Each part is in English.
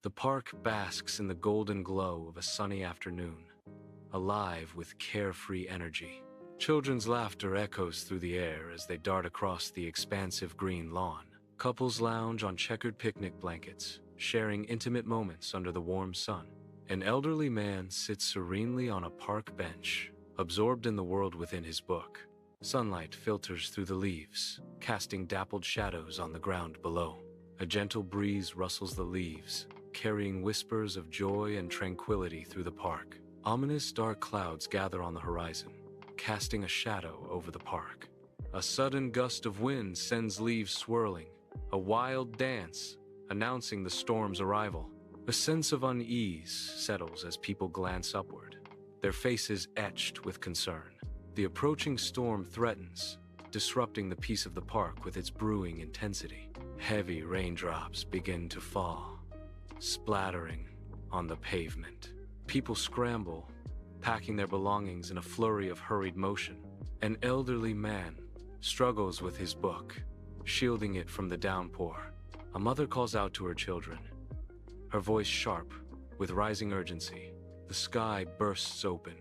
The park basks in the golden glow of a sunny afternoon, alive with carefree energy. Children's laughter echoes through the air as they dart across the expansive green lawn. Couples lounge on checkered picnic blankets, sharing intimate moments under the warm sun. An elderly man sits serenely on a park bench, absorbed in the world within his book. Sunlight filters through the leaves, casting dappled shadows on the ground below. A gentle breeze rustles the leaves, carrying whispers of joy and tranquility through the park. Ominous dark clouds gather on the horizon, casting a shadow over the park. A sudden gust of wind sends leaves swirling, a wild dance announcing the storm's arrival. A sense of unease settles as people glance upward, their faces etched with concern. The approaching storm threatens, disrupting the peace of the park with its brewing intensity. Heavy raindrops begin to fall, splattering on the pavement. People scramble, packing their belongings in a flurry of hurried motion. An elderly man struggles with his book, shielding it from the downpour. A mother calls out to her children, her voice sharp with rising urgency. The sky bursts open,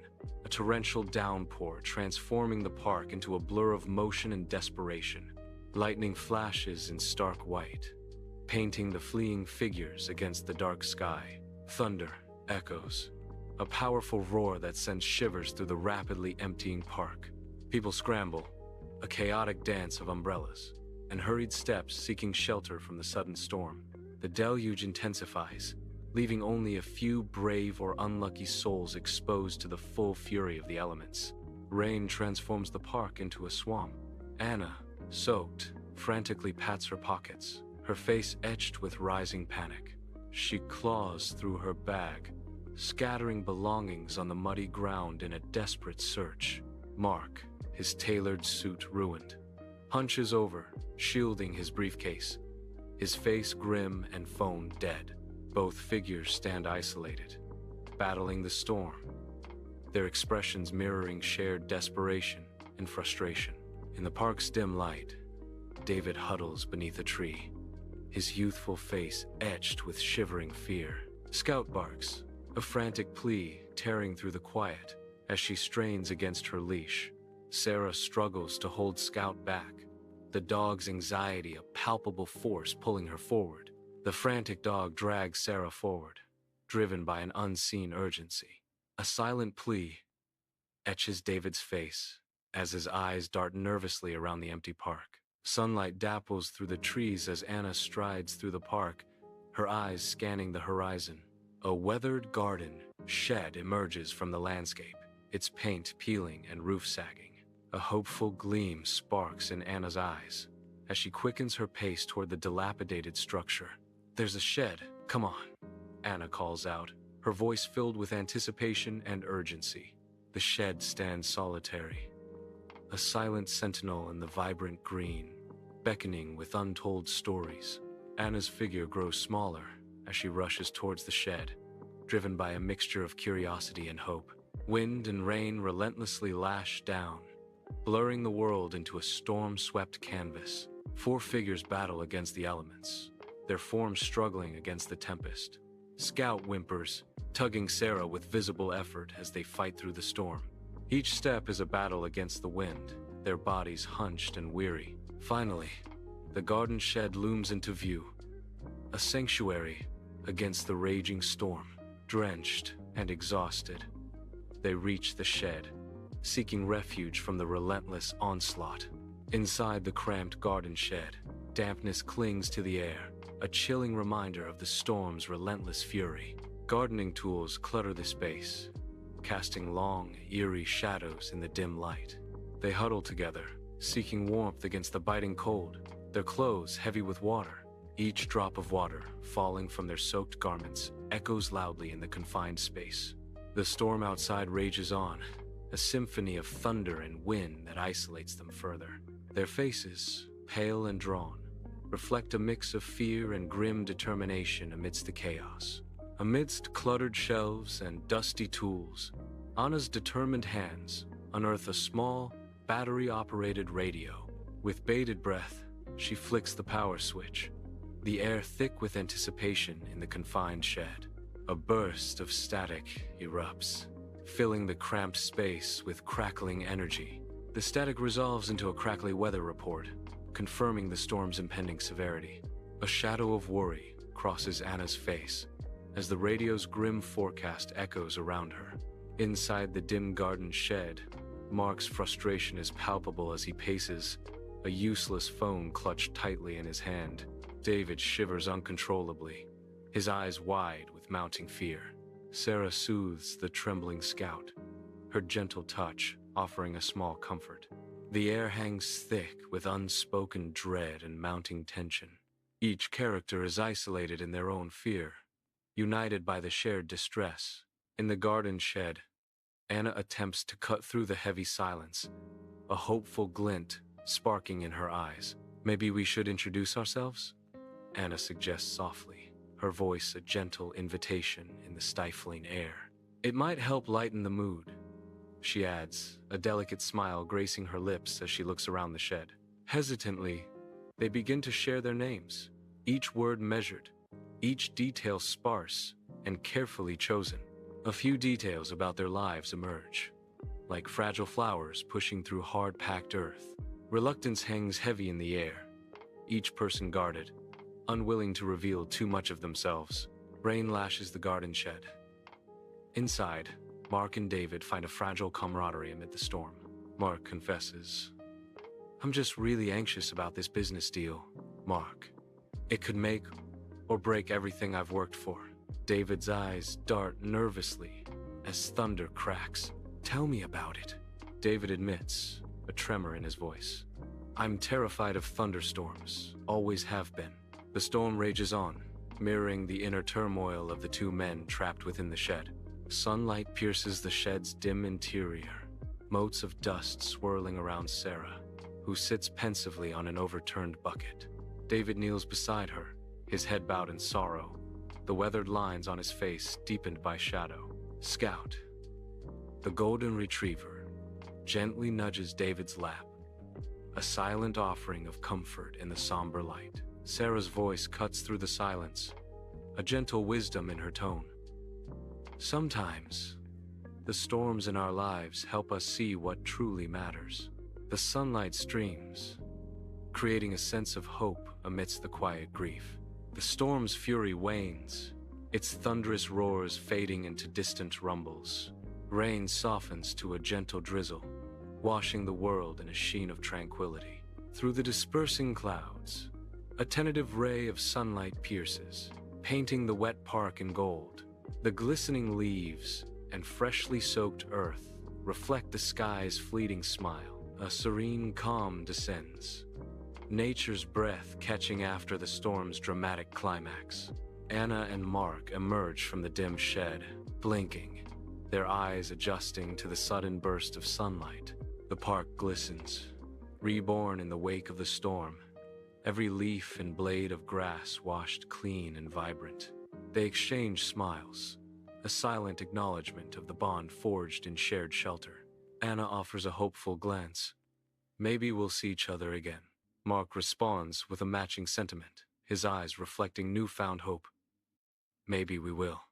a torrential downpour transforming the park into a blur of motion and desperation. Lightning flashes in stark white, painting the fleeing figures against the dark sky. Thunder echoes, a powerful roar that sends shivers through the rapidly emptying park. People scramble, a chaotic dance of umbrellas and hurried steps seeking shelter from the sudden storm. The deluge intensifies, leaving only a few brave or unlucky souls exposed to the full fury of the elements. Rain transforms the park into a swamp. Anna, soaked, frantically pats her pockets, her face etched with rising panic. She claws through her bag, scattering belongings on the muddy ground in a desperate search. Mark, his tailored suit ruined, hunches over, shielding his briefcase, his face grim and phone dead. Both figures stand isolated, battling the storm, their expressions mirroring shared desperation and frustration. In the park's dim light, David huddles beneath a tree, his youthful face etched with shivering fear. Scout barks, a frantic plea tearing through the quiet as she strains against her leash. Sarah struggles to hold Scout back, the dog's anxiety a palpable force pulling her forward. The frantic dog drags Sarah forward, driven by an unseen urgency. A silent plea etches David's face as his eyes dart nervously around the empty park. Sunlight dapples through the trees as Anna strides through the park, her eyes scanning the horizon. A weathered garden shed emerges from the landscape, its paint peeling and roof sagging. A hopeful gleam sparks in Anna's eyes as she quickens her pace toward the dilapidated structure. "There's a shed, come on," Anna calls out, her voice filled with anticipation and urgency. The shed stands solitary, a silent sentinel in the vibrant green, beckoning with untold stories. Anna's figure grows smaller as she rushes towards the shed, driven by a mixture of curiosity and hope. Wind and rain relentlessly lash down, blurring the world into a storm-swept canvas. Four figures battle against the elements, their forms struggling against the tempest. Scout whimpers, tugging Sarah with visible effort as they fight through the storm. Each step is a battle against the wind, their bodies hunched and weary. Finally, the garden shed looms into view, a sanctuary against the raging storm. Drenched and exhausted, they reach the shed, seeking refuge from the relentless onslaught. Inside the cramped garden shed, dampness clings to the air, a chilling reminder of the storm's relentless fury. Gardening tools clutter the space, casting long, eerie shadows in the dim light. They huddle together, seeking warmth against the biting cold, their clothes heavy with water. Each drop of water, falling from their soaked garments, echoes loudly in the confined space. The storm outside rages on, a symphony of thunder and wind that isolates them further. Their faces, pale and drawn, reflect a mix of fear and grim determination amidst the chaos. Amidst cluttered shelves and dusty tools, Anna's determined hands unearth a small, battery-operated radio. With bated breath, she flicks the power switch. the air thick with anticipation in the confined shed. A burst of static erupts, filling the cramped space with crackling energy. The static resolves into a crackly weather report, confirming the storm's impending severity. A shadow of worry crosses Anna's face as the radio's grim forecast echoes around her. Inside the dim garden shed, Mark's frustration is palpable as he paces, a useless phone clutched tightly in his hand. David shivers uncontrollably, his eyes wide with mounting fear. Sarah soothes the trembling scout, her gentle touch offering a small comfort. The air hangs thick with unspoken dread and mounting tension. Each character is isolated in their own fear, united by the shared distress. In the garden shed, Anna attempts to cut through the heavy silence, a hopeful glint sparking in her eyes. "Maybe we should introduce ourselves?" Anna suggests softly, her voice a gentle invitation in the stifling air. "It might help lighten the mood," she adds, a delicate smile gracing her lips as she looks around the shed. Hesitantly, they begin to share their names, each word measured, each detail sparse and carefully chosen. A few details about their lives emerge, like fragile flowers pushing through hard-packed earth. Reluctance hangs heavy in the air, each person guarded, unwilling to reveal too much of themselves. Rain lashes the garden shed. Inside, Mark and David find a fragile camaraderie amid the storm. Mark confesses, "I'm just really anxious about this business deal, Mark. It could make or break everything I've worked for." David's eyes dart nervously as thunder cracks. "Tell me about it." David admits, a tremor in his voice. "I'm terrified of thunderstorms, always have been." The storm rages on, mirroring the inner turmoil of the two men trapped within the shed. Sunlight pierces the shed's dim interior, motes of dust swirling around Sarah, who sits pensively on an overturned bucket. David kneels beside her, his head bowed in sorrow, the weathered lines on his face deepened by shadow. Scout, the golden retriever, gently nudges David's lap, a silent offering of comfort in the somber light. Sarah's voice cuts through the silence, a gentle wisdom in her tone. "Sometimes, the storms in our lives help us see what truly matters." The sunlight streams, creating a sense of hope amidst the quiet grief. The storm's fury wanes, its thunderous roars fading into distant rumbles. Rain softens to a gentle drizzle, washing the world in a sheen of tranquility. Through the dispersing clouds, a tentative ray of sunlight pierces, painting the wet park in gold. The glistening leaves and freshly soaked earth reflect the sky's fleeting smile. A serene calm descends, nature's breath catching after the storm's dramatic climax. Anna and Mark emerge from the dim shed, blinking, their eyes adjusting to the sudden burst of sunlight. The park glistens, reborn in the wake of the storm, every leaf and blade of grass washed clean and vibrant. They exchange smiles, a silent acknowledgement of the bond forged in shared shelter. Anna offers a hopeful glance. "Maybe we'll see each other again." Mark responds with a matching sentiment, his eyes reflecting newfound hope. "Maybe we will."